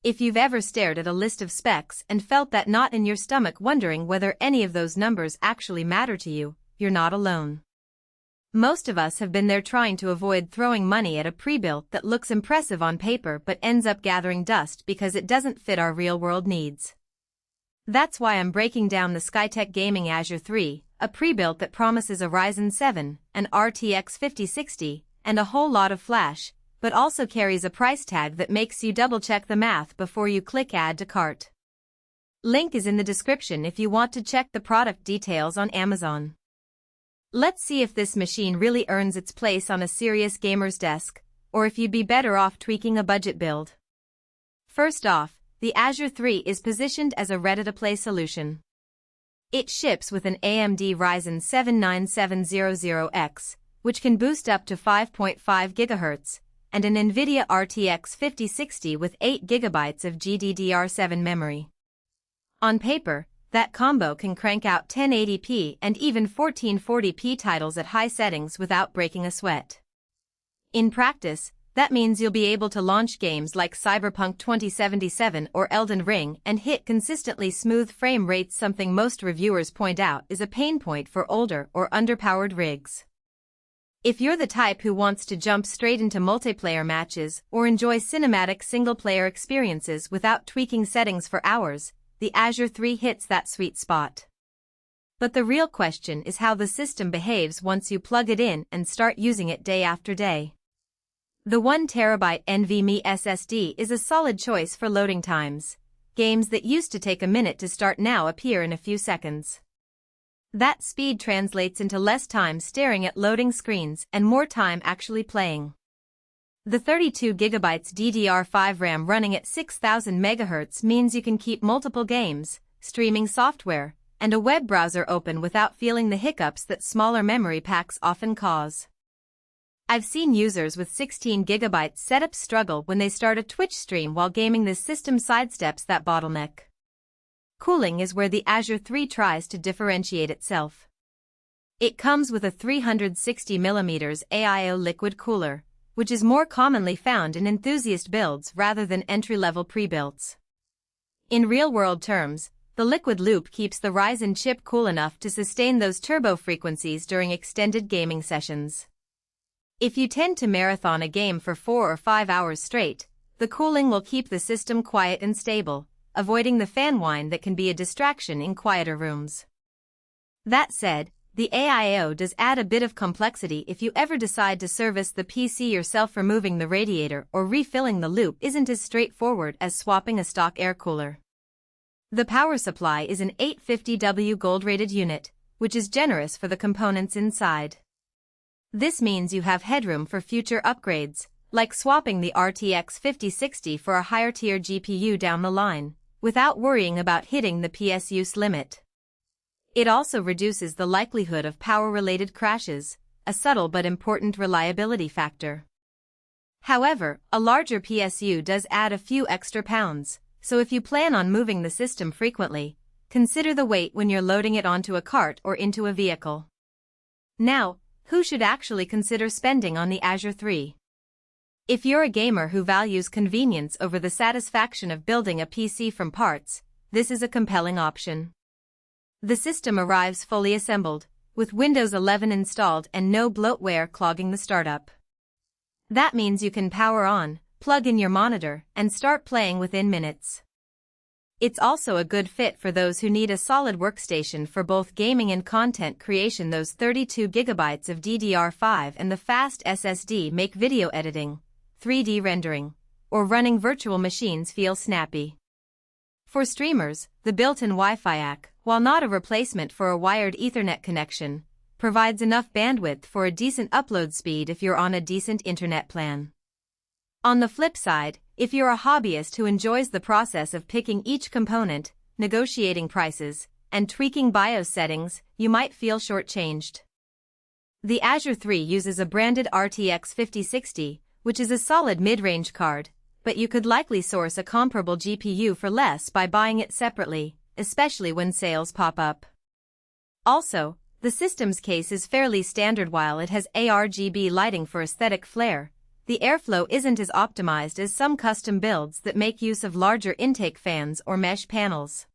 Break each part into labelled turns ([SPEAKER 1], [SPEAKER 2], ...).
[SPEAKER 1] If you've ever stared at a list of specs and felt that knot in your stomach wondering whether any of those numbers actually matter to you, you're not alone. Most of us have been there trying to avoid throwing money at a pre-built that looks impressive on paper but ends up gathering dust because it doesn't fit our real-world needs. That's why I'm breaking down the Skytech Gaming Azure 3, a pre-built that promises a Ryzen 7, an RTX 5060, and a whole lot of flash, but also carries a price tag that makes you double-check the math before you click Add to Cart. Link is in the description if you want to check the product details on Amazon. Let's see if this machine really earns its place on a serious gamer's desk, or if you'd be better off tweaking a budget build. First off, the Azure 3 is positioned as a ready-to-play solution. It ships with an AMD Ryzen 7 9700X, which can boost up to 5.5 GHz, and an NVIDIA RTX 5060 with 8 GB of GDDR7 memory. On paper, that combo can crank out 1080p and even 1440p titles at high settings without breaking a sweat. In practice, that means you'll be able to launch games like Cyberpunk 2077 or Elden Ring and hit consistently smooth frame rates, something most reviewers point out is a pain point for older or underpowered rigs. If you're the type who wants to jump straight into multiplayer matches or enjoy cinematic single-player experiences without tweaking settings for hours, the Azure 3 hits that sweet spot. But the real question is how the system behaves once you plug it in and start using it day after day. The 1TB NVMe SSD is a solid choice for loading times. Games that used to take a minute to start now appear in a few seconds. That speed translates into less time staring at loading screens and more time actually playing. The 32GB DDR5 RAM running at 6000 MHz means you can keep multiple games, streaming software, and a web browser open without feeling the hiccups that smaller memory packs often cause. I've seen users with 16GB setups struggle when they start a Twitch stream while gaming. This system sidesteps that bottleneck. Cooling is where the Azure 3 tries to differentiate itself. It comes with a 360mm AIO liquid cooler, which is more commonly found in enthusiast builds rather than entry-level pre-builts. In real-world terms, the liquid loop keeps the Ryzen chip cool enough to sustain those turbo frequencies during extended gaming sessions. If you tend to marathon a game for 4 or 5 hours straight, the cooling will keep the system quiet and stable, avoiding the fan whine that can be a distraction in quieter rooms. That said, the AIO does add a bit of complexity if you ever decide to service the PC yourself. Removing the radiator or refilling the loop isn't as straightforward as swapping a stock air cooler. The power supply is an 850W gold-rated unit, which is generous for the components inside. This means you have headroom for future upgrades, like swapping the RTX 5060 for a higher-tier GPU down the line, without worrying about hitting the PS use limit. It also reduces the likelihood of power-related crashes, a subtle but important reliability factor. However, a larger PSU does add a few extra pounds, so if you plan on moving the system frequently, consider the weight when you're loading it onto a cart or into a vehicle. Now, who should actually consider spending on the Azure 3? If you're a gamer who values convenience over the satisfaction of building a PC from parts, this is a compelling option. The system arrives fully assembled, with Windows 11 installed and no bloatware clogging the startup. That means you can power on, plug in your monitor, and start playing within minutes. It's also a good fit for those who need a solid workstation for both gaming and content creation. Those 32GB of DDR5 and the fast SSD make video editing, 3D rendering, or running virtual machines feel snappy. For streamers, the built-in Wi-Fi ACK, while not a replacement for a wired Ethernet connection, provides enough bandwidth for a decent upload speed if you're on a decent internet plan. On the flip side, if you're a hobbyist who enjoys the process of picking each component, negotiating prices, and tweaking BIOS settings, you might feel shortchanged. The Azure 3 uses a branded RTX 5060, which is a solid mid-range card, but you could likely source a comparable GPU for less by buying it separately, especially when sales pop up. Also, the system's case is fairly standard. While it has ARGB lighting for aesthetic flair, the airflow isn't as optimized as some custom builds that make use of larger intake fans or mesh panels.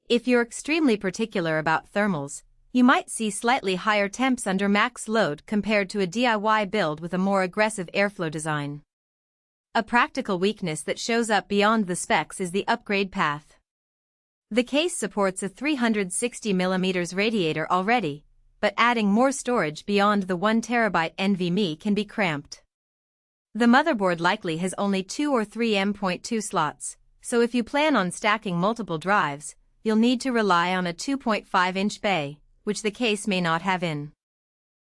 [SPEAKER 1] If you're extremely particular about thermals, you might see slightly higher temps under max load compared to a DIY build with a more aggressive airflow design. A practical weakness that shows up beyond the specs is the upgrade path. The case supports a 360mm radiator already, but adding more storage beyond the 1TB NVMe can be cramped. The motherboard likely has only 2 or 3 M.2 slots, so if you plan on stacking multiple drives, you'll need to rely on a 2.5-inch bay, which the case may not have in.